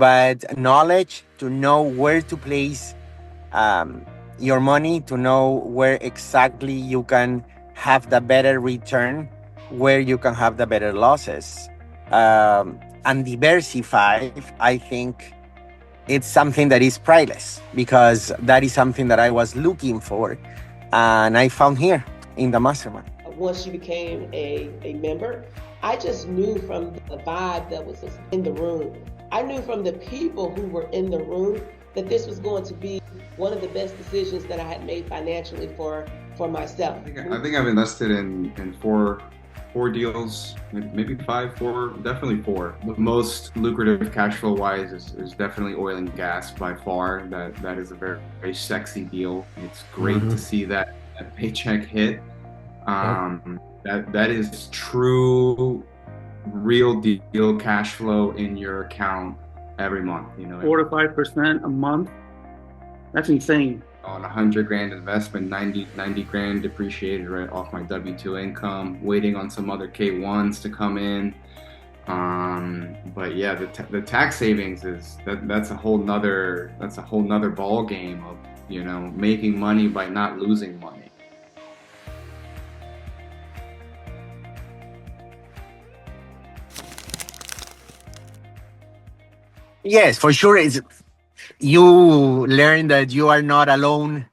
but knowledge to know where to place um, your money, to know where exactly you can have the better return, where you can have the better losses, and diversify. I think it's something that is priceless because that is something that I was looking for, and I found here in the mastermind. Once you became a member, I just knew from the vibe that was in the room. I knew from the people who were in the room that this was going to be one of the best decisions that I had made financially for myself. I think I've invested in four deals, maybe five, four, definitely four. The most lucrative cash flow wise is definitely oil and gas by far. That is a very sexy deal. It's great to see that paycheck hit. That is true, real deal cash flow in your account every month. 4 to 5% a month. That's insane. On 100 grand investment, 90 grand depreciated right off my W2 income, waiting on some other K1s to come in. But yeah, the tax savings that's a whole nother ball game of making money by not losing money. Yes, for sure. You learn that you are not alone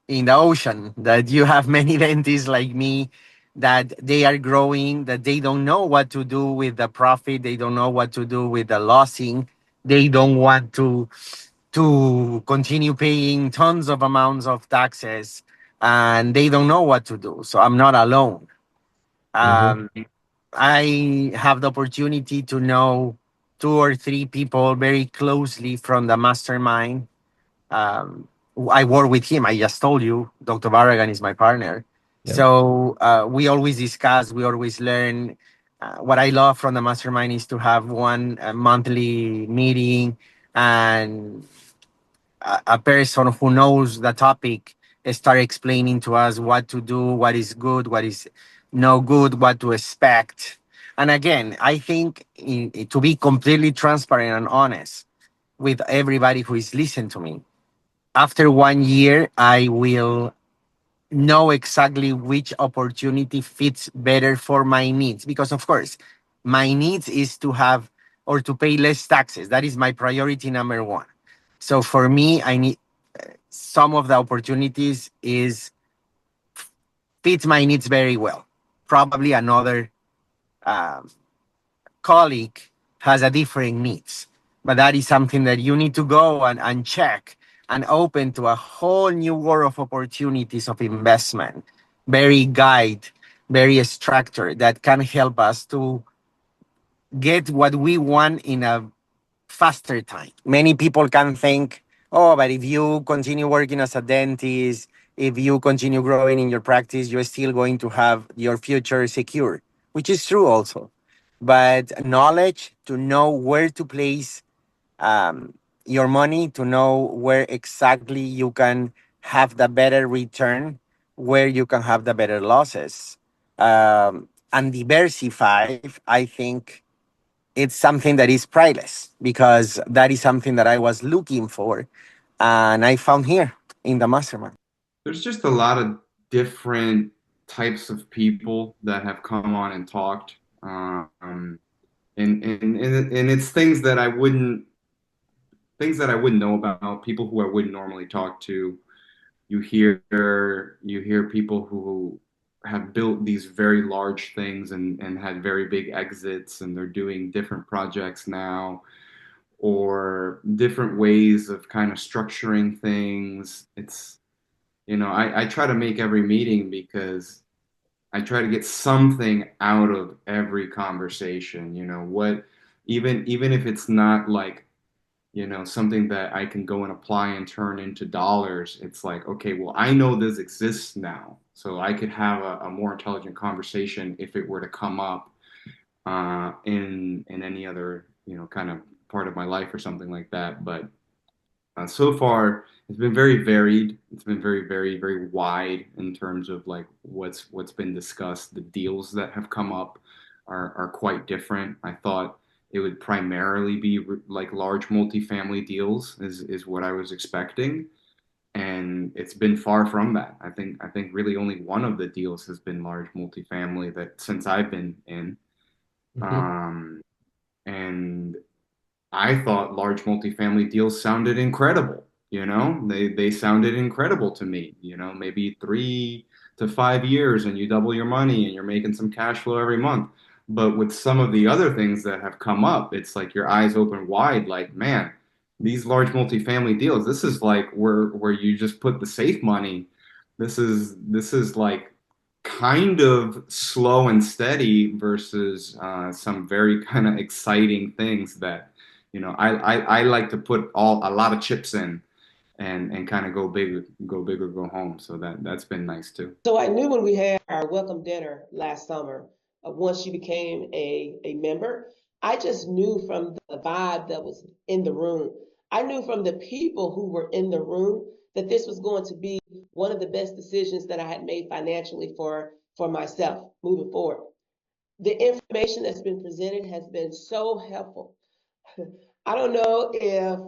in the ocean, that you have many dentists like me, that they are growing, that they don't know what to do with the profit, they don't know what to do with the losing, they don't want to continue paying tons of amounts of taxes, and they don't know what to do. So I'm not alone. Um, I have the opportunity to know two or three people very closely from the mastermind. um, I work with him. I just told you, Dr. Barragan is my partner. Yep. So we always discuss, we always learn. What I love from the mastermind is to have one monthly meeting, and a person who knows the topic start explaining to us what to do, what is good, what is no good, what to expect. And again, I think to be completely transparent and honest with everybody who is listening to me, after 1 year, I will know exactly which opportunity fits better for my needs. Because, of course, my needs is to have or to pay less taxes. That is my priority number one. So for me, I need some of the opportunities is fits my needs very well. Probably another um, colleague has a different needs, but that is something that you need to go and check and open to a whole new world of opportunities of investment, very guide, very structured, that can help us to get what we want in a faster time. Many people can think, oh, but if you continue working as a dentist, if you continue growing in your practice, you're still going to have your future secure, which is true also. But knowledge to know where to place your money, to know where exactly you can have the better return, where you can have the better losses, and diversify, I think it's something that is priceless because that is something that I was looking for, and I found here in the mastermind. There's just a lot of different types of people that have come on and talked, and it's things that I wouldn't know about, people who I wouldn't normally talk to. You hear people who have built these very large things and had very big exits, and they're doing different projects now, or different ways of kind of structuring things. I try to make every meeting because I try to get something out of every conversation. Even if it's not like something that I can go and apply and turn into dollars. It's like, okay, well, I know this exists now, so I could have a more intelligent conversation if it were to come up in any other kind of part of my life or something like that. But so far, it's been very varied. It's been very, very, very wide in terms of like what's been discussed. The deals that have come up are quite different. I thought it would primarily be like large multifamily deals is what I was expecting. And it's been far from that. I think really only one of the deals has been large multifamily that since I've been in. Hmm. Um, and I thought large multifamily deals sounded incredible. They sounded incredible to me. Maybe 3 to 5 years and you double your money and you're making some cash flow every month. But with some of the other things that have come up, it's like your eyes open wide, like, man, these large multifamily deals, this is like where you just put the safe money. This is like kind of slow and steady versus some very kind of exciting things that I like to put a lot of chips in and kind of go big or go home. So that's been nice too. So I knew when we had our welcome dinner last summer, once she became a member, I just knew from the vibe that was in the room. I knew from the people who were in the room that this was going to be one of the best decisions that I had made financially for myself moving forward. The information that's been presented has been so helpful. I don't know if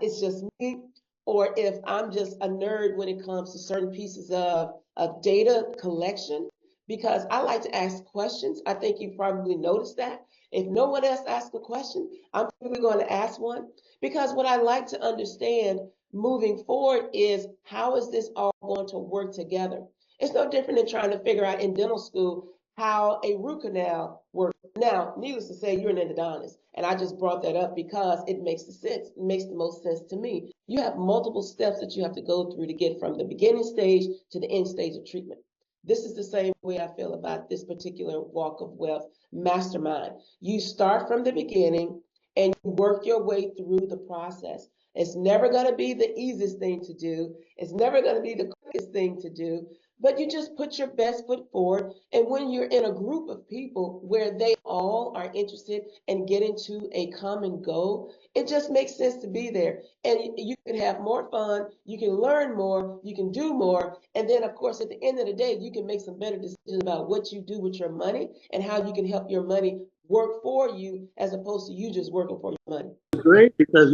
it's just me or if I'm just a nerd when it comes to certain pieces of data collection because I like to ask questions. I think you probably noticed that. If no one else asks a question, I'm probably going to ask one because what I like to understand moving forward is how is this all going to work together? It's no different than trying to figure out in dental school how a root canal works. Now, needless to say, you're an endodontist, and I just brought that up because it makes the sense. It makes the most sense to me. You have multiple steps that you have to go through to get from the beginning stage to the end stage of treatment. This is the same way I feel about this particular walk of wealth mastermind. You start from the beginning and you work your way through the process. It's never going to be the easiest thing to do. It's never going to be the quickest thing to do, but you just put your best foot forward. And when you're in a group of people where they all are interested in getting to a common goal, it just makes sense to be there. And you can have more fun, you can learn more, you can do more. And then, of course, at the end of the day, you can make some better decisions about what you do with your money and how you can help your money work for you as opposed to you just working for your money. Great because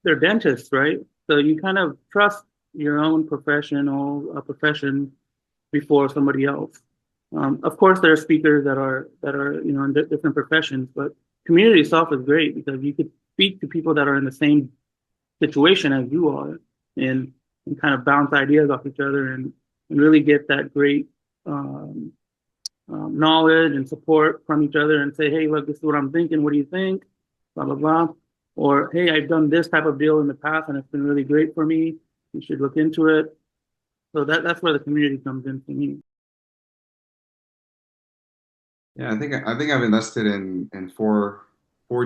they're dentists, right? So you kind of trust your own profession before somebody else. Of course, there are speakers that are in different professions, but community itself is great because you could speak to people that are in the same situation as you are, and kind of bounce ideas off each other and really get that great um, knowledge and support from each other and say, hey, look, this is what I'm thinking. What do you think? Blah blah blah. Or hey, I've done this type of deal in the past and it's been really great for me. You should look into it. So that's where the community comes in for me. Yeah, I think I've invested in four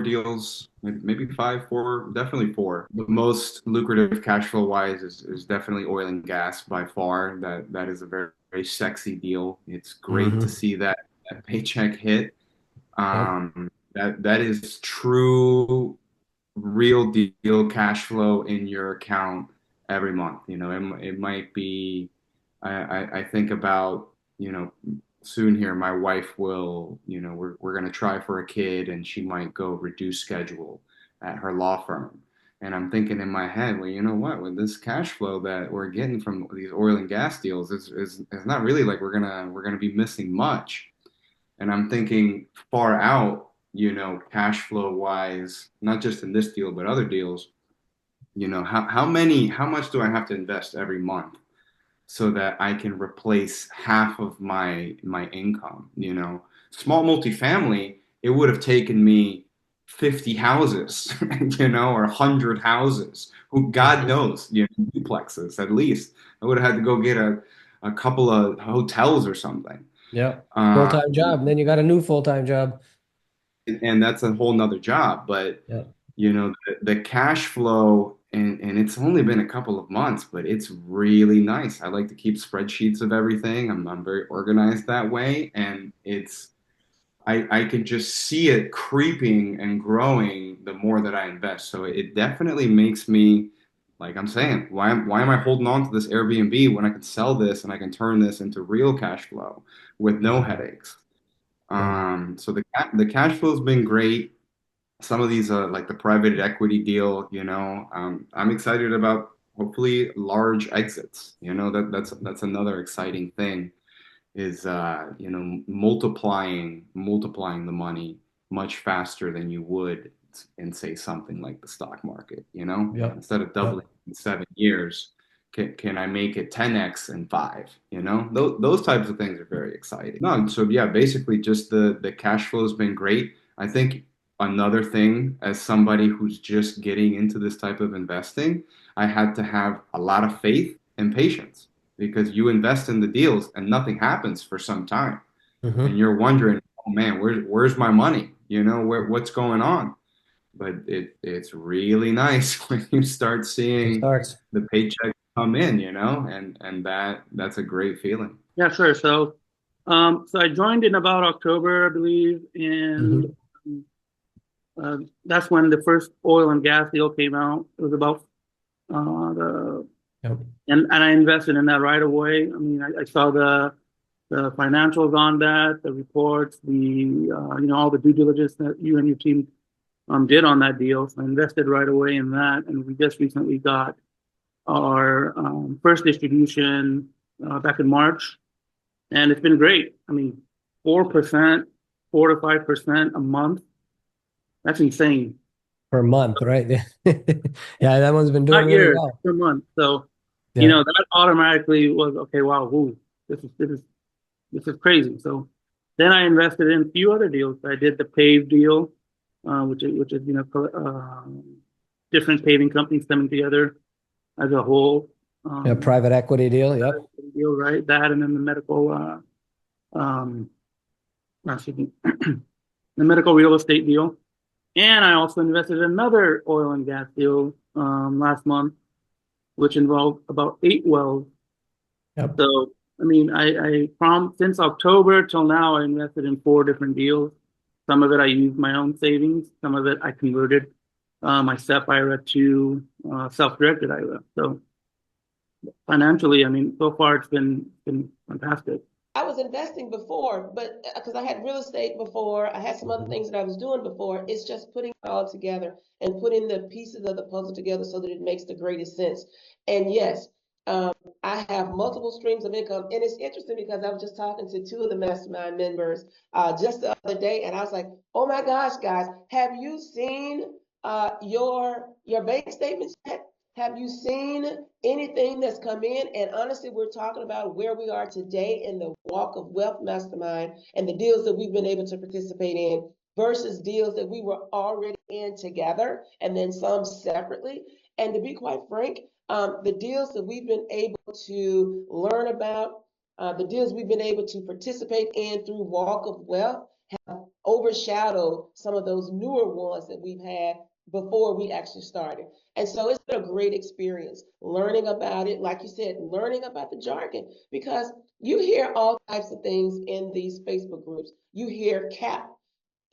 deals, maybe five, four, definitely four. The most lucrative cash flow wise is definitely oil and gas by far. That is a very, very sexy deal. It's great to Hmm. see that paycheck hit. Yep. That is true, real deal cash flow in your account every month. It might be. I think about soon here, my wife will, we're going to try for a kid and she might go reduce schedule at her law firm. And I'm thinking in my head, well, you know what, with this cash flow that we're getting from these oil and gas deals, is not really like we're gonna be missing much. And I'm thinking far out, cash flow wise, not just in this deal, but other deals, how much do I have to invest every month so that I can replace half of my income. Small multifamily, it would have taken me 50 houses, or 100 houses. Who God Hmm. knows, duplexes at least. I would have had to go get a couple of hotels or something. Yep. Uh, Full-time job. And then you got a new full-time job. and that's a whole nother job. But Yep. the cash flow, and it's only been a couple of months, but it's really nice. I like to keep spreadsheets of everything. I'm very organized that way, and I can just see it creeping and growing the more that I invest. So it definitely makes me, like I'm saying, why am I holding on to this Airbnb when I can sell this and I can turn this into real cash flow with no Mhm. headaches? Yeah. So the cash flow's been great. some of these like the private equity deal, I'm excited about hopefully large exits. That's another exciting thing is multiplying the money much faster than you would in say something like the stock market. Yep. Instead of doubling in 7 years, can I make it 10x in 5? Those types of things are very exciting. No, so yeah, basically just the cash flow has been great. I think another thing, as somebody who's just getting into this type of investing, I had to have a lot of faith and patience because you invest in the deals and nothing happens for some time. And you're wondering, oh man, where's my money? What's going on? But it's really nice when you start It seeing starts. the paycheck come in, and that's a great feeling. Yeah, sure. So, so I joined in about October, I believe, and that's when the first oil and gas deal came out. It was about the Yep. and I invested in that right away. I mean, I saw the financials on that, the reports, all the due diligence that you and your team did on that deal. So I invested right away in that, and we just recently got our first distribution back in March, and it's been great. I mean, 4%, 4 to 5% a month. That's insane. Per month, right? Yeah, that one's been doing Not really years, well. per month. So, Yeah. that automatically was okay. Wow, woo, this is crazy. So then I invested in a few other deals. I did the pave deal, which is different paving companies coming together as a whole. Yeah, private equity deal. Yep. Deal, right? That and then the medical, excuse me, the medical real estate deal. And I also invested in another oil and gas deal last month, which involved about 8 wells. Yep. So, I mean, I from since October till now, I invested in 4 different deals. Some of it I used my own savings. Some of it I converted my SEP IRA to self-directed IRA. So financially, I mean, so far it's been fantastic. I was investing before, but because I had real estate before, I had some other things that I was doing before. It's just putting it all together and putting the pieces of the puzzle together so that it makes the greatest sense. And yes, I have multiple streams of income. And it's interesting because I was just talking to 2 of the mastermind members just the other day, and I was like, oh my gosh, guys, have you seen your bank statements yet? Have you seen anything that's come in? And honestly, we're talking about where we are today in the Walk of Wealth Mastermind and the deals that we've been able to participate in versus deals that we were already in together and then some separately. And to be quite frank, the deals that we've been able to learn about, the deals we've been able to participate in through Walk of Wealth have overshadowed some of those newer ones that we've had before we actually started. And so it's been a great experience learning about it. Like you said, learning about the jargon, because you hear all types of things in these Facebook groups. You hear cap.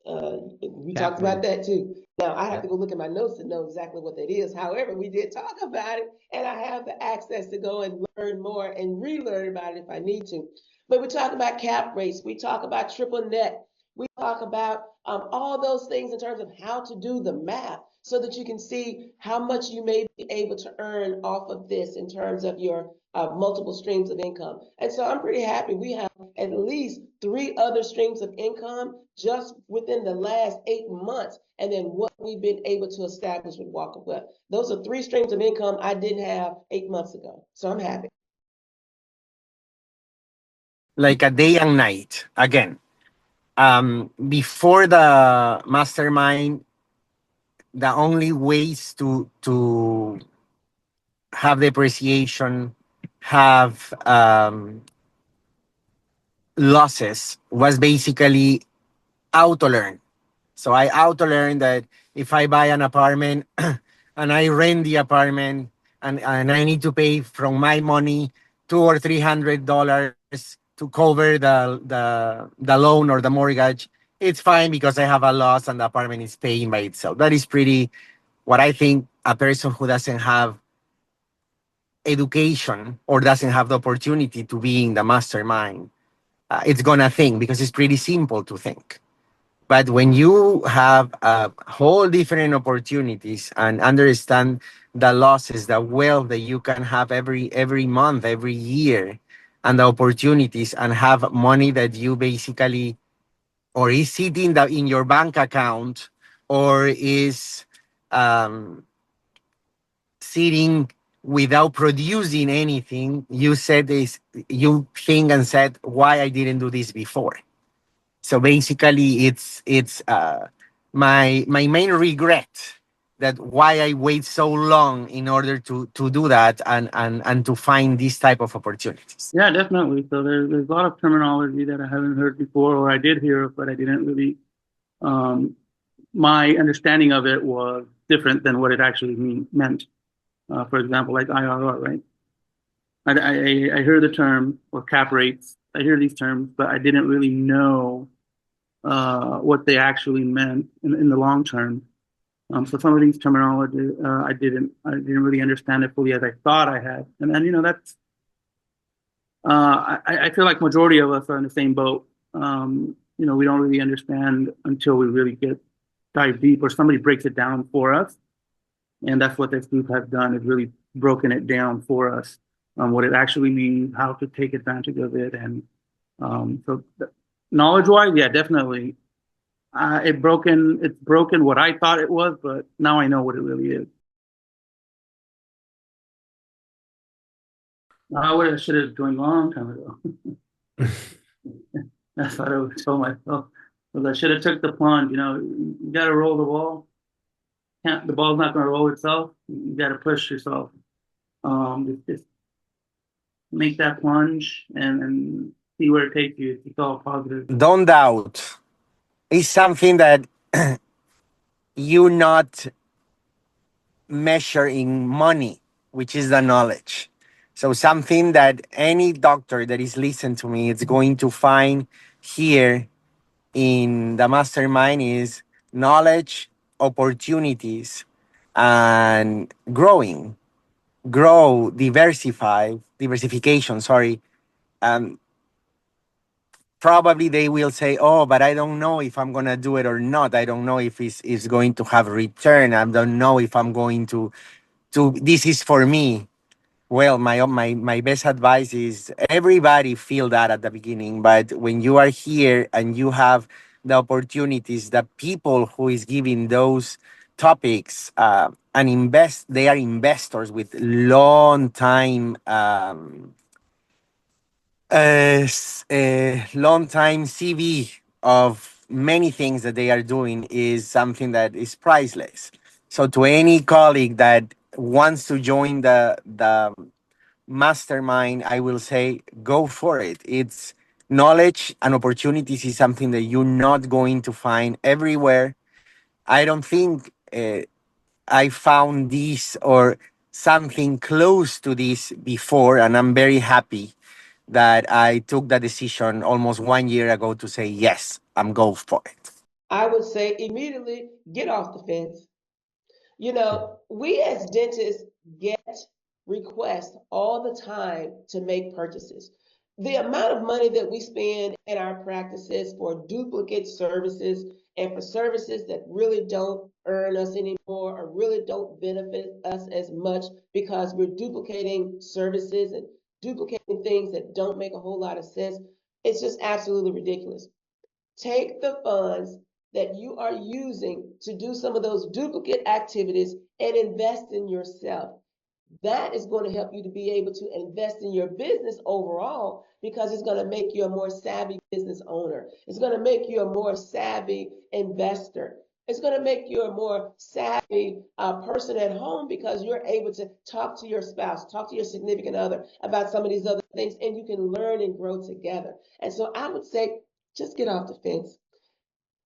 We talked about that too. Now I have to go look at my notes to know exactly what that is. However, we did talk about it, and I have the access to go and learn more and relearn about it if I need to. But we talk about cap rates. We talk about triple net. We talk about all those things in terms of how to do the math so that you can see how much you may be able to earn off of this in terms of your multiple streams of income. And so I'm pretty happy. We have at least 3 other streams of income just within the last 8 months. And then what we've been able to establish with Walk of Wealth. Those are 3 streams of income I didn't have 8 months ago. So I'm happy. Like a day and night again. Before the mastermind, the only ways to have depreciation, have losses was basically auto learn. So I auto learned that if I buy an apartment and I rent the apartment and I need to pay from my money $200 or $300 to cover the loan or the mortgage, it's fine because I have a loss and the apartment is paying by itself. That is pretty what I think a person who doesn't have education or doesn't have the opportunity to be in the mastermind, it's gonna think because it's pretty simple to think. But when you have a whole different opportunities and understand the losses, the wealth that you can have every month, every year, and the opportunities, and have money that you basically, or is sitting in your bank account, or is um, sitting without producing anything, you said this, you think and said, why I didn't do this before. So basically, it's my main regret, that why I wait so long in order to do that, and to find these type of opportunities. Yeah, definitely. So there's a lot of terminology that I haven't heard before, or I did hear, but I didn't really. Um, my understanding of it was different than what it actually meant. For example, like IRR, right? I hear the term, or cap rates. I hear these terms, but I didn't really know what they actually meant in the long term. So some of these terminology, I didn't really understand it fully as I thought I had. And you know, that's I feel like majority of us are in the same boat. You know, we don't really understand until we really dive deep, or somebody breaks it down for us. And that's what this group has done, is really broken it down for us, what it actually means, how to take advantage of it. And so knowledge wise, yeah, definitely. It's broken what I thought it was, but now I know what it really is. I should have joined a long time ago. That's what I would tell myself. Because I should have took the plunge. You know, you got to roll the ball. The ball's not going to roll itself. You got to push yourself. Just make that plunge and see where it takes you. It's all positive. Don't doubt. It's something that you not measure in money, which is the knowledge. So something that any doctor that is listening to me is going to find here in the mastermind is knowledge, opportunities, and diversification. Sorry. Um, Probably they will say, "Oh, but I don't know if I'm gonna do it or not. I don't know if it's going to have return. I don't know if I'm going to. This is for me." Well, my best advice is everybody feel that at the beginning, but when you are here and you have the opportunities, the people who is giving those topics, they are investors with long time. Long time CV of many things that they are doing is something that is priceless. So to any colleague that wants to join the mastermind, I will say go for it. It's knowledge and opportunities is something that you're not going to find everywhere. I don't think I found this or something close to this before, and I'm very happy that I took the decision almost 1 year ago to say yes, I'm go for it. I would say immediately get off the fence. You know, we as dentists get requests all the time to make purchases. The amount of money that we spend in our practices for duplicate services and for services that really don't earn us anymore or really don't benefit us as much because we're duplicating services and duplicating things that don't make a whole lot of sense. It's just absolutely ridiculous. Take the funds that you are using to do some of those duplicate activities and invest in yourself. That is going to help you to be able to invest in your business overall because it's going to make you a more savvy business owner. It's going to make you a more savvy investor. It's going to make you a more savvy person at home because you're able to talk to your spouse, talk to your significant other about some of these other things, and you can learn and grow together. And so I would say just get off the fence.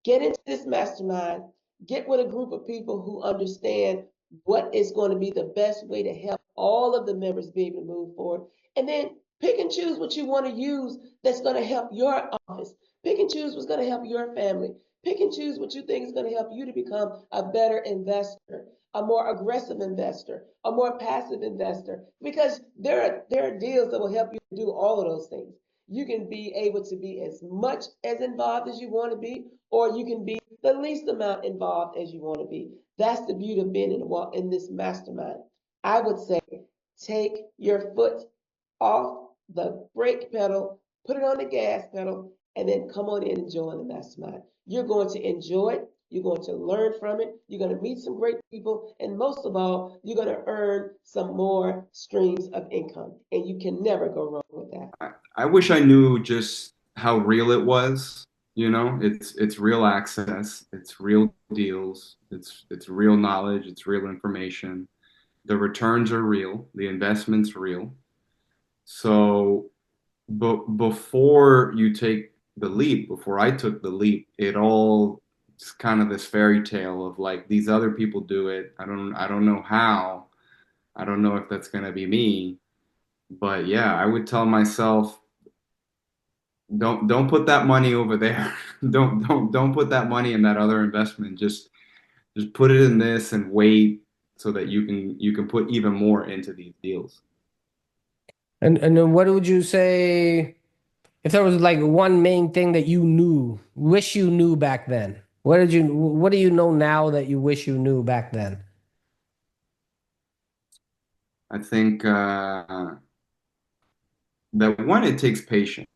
Get into this mastermind. Get with a group of people who understand what is going to be the best way to help all of the members be able to move forward. And then pick and choose what you want to use that's going to help your office. Pick and choose what's going to help your family. Pick and choose what you think is going to help you to become a better investor, a more aggressive investor, a more passive investor, because there are deals that will help you do all of those things. You can be able to be as much as involved as you want to be, or you can be the least amount involved as you want to be. That's the beauty of being in this mastermind. I would say take your foot off the brake pedal, put it on the gas pedal, and then come on in and join the mastermind. You're going to enjoy it. You're going to learn from it. You're going to meet some great people. And most of all, you're going to earn some more streams of income. And you can never go wrong with that. I wish I knew just how real it was. You know, it's real access, it's real deals, it's real knowledge, it's real information. The returns are real, the investment's real. So, but before you take the leap, before I took the leap, it all it's kind of this fairy tale of like these other people do it. I don't know how. I don't know if that's gonna be me. But yeah, I would tell myself, don't put that money over there. Don't put that money in that other investment. Just put it in this and wait so that you can put even more into these deals. And then what would you say if there was like one main thing that you wish you knew back then? What do you know now that you wish you knew back then? I think that one, it takes patience.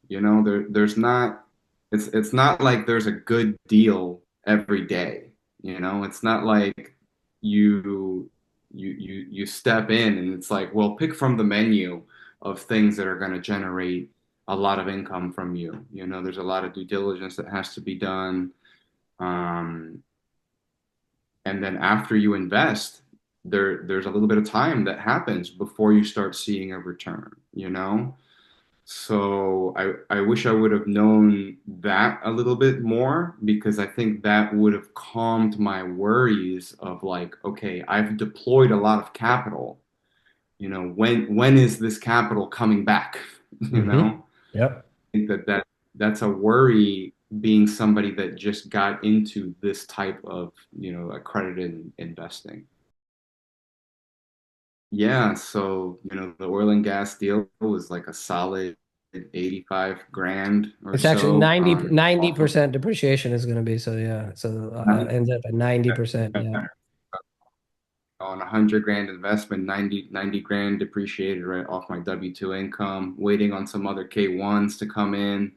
You know, there's not it's not like there's a good deal every day. You know, it's not like you step in and it's like, well, pick from the menu of things that are going to generate a lot of income from you. You know, there's a lot of due diligence that has to be done. Um, and then after you invest, there's a little bit of time that happens before you start seeing a return, you know? So I wish I would have known that a little bit more because I think that would have calmed my worries of like, okay, I've deployed a lot of capital. You know, when is this capital coming back? You know? Yep. I think that's a worry being somebody that just got into this type of, you know, accredited investing. Yeah, so, you know, the oil and gas deal was like a solid 85 grand or It's actually so. 90% depreciation is going to be. So yeah. So ends up at 90%. Yeah. On 100 grand investment, 90 grand depreciated right off my W-2 income, waiting on some other K1s to come in.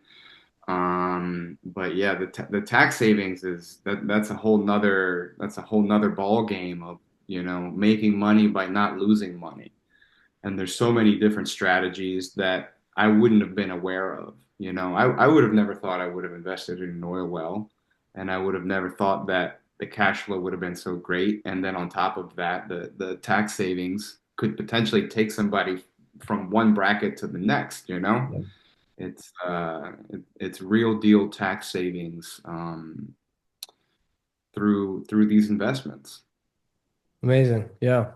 But yeah, the tax savings that's a whole nother ball game of, you know, making money by not losing money. And there's so many different strategies that I wouldn't have been aware of. You know, I would have never thought I would have invested in an oil well, and I would have never thought that the cash flow would have been so great. And then on top of that, the tax savings could potentially take somebody from one bracket to the next, you know? Yeah. It's real deal tax savings through these investments. Amazing. Yeah.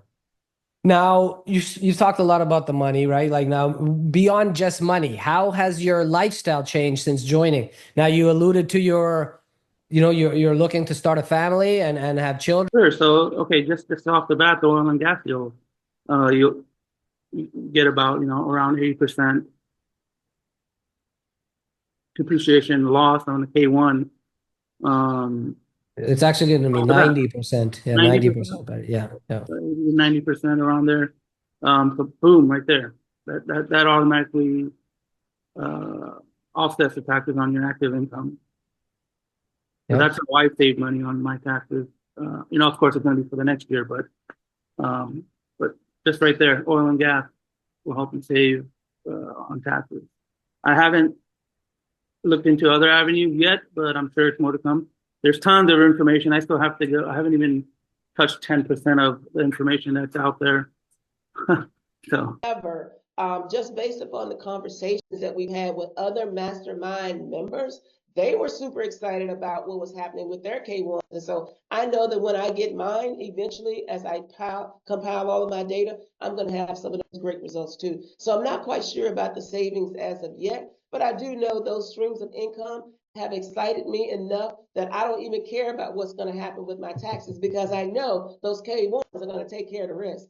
Now you talked a lot about the money, right? Like now beyond just money, how has your lifestyle changed since joining? Now you alluded to you're looking to start a family and have children. Sure. So, okay, just off the bat, the oil and gas deal, you get about, around 80% depreciation loss on the K1. It's actually going to be 90%. Yeah, 90%. But yeah. 90% around there. So boom, right there. That automatically offsets the taxes on your active income. So that's how I save money on my taxes. Of course, it's going to be for the next year, but just right there, oil and gas will help you save on taxes. I haven't looked into other avenues yet, but I'm sure it's more to come. There's tons of information. I still have to go. I haven't even touched 10% of the information that's out there. So. However, just based upon the conversations that we've had with other mastermind members, they were super excited about what was happening with their K1s. And so I know that when I get mine, eventually, as I compile all of my data, I'm going to have some of those great results too. So I'm not quite sure about the savings as of yet, but I do know those streams of income have excited me enough that I don't even care about what's going to happen with my taxes because I know those K1s are going to take care of the rest.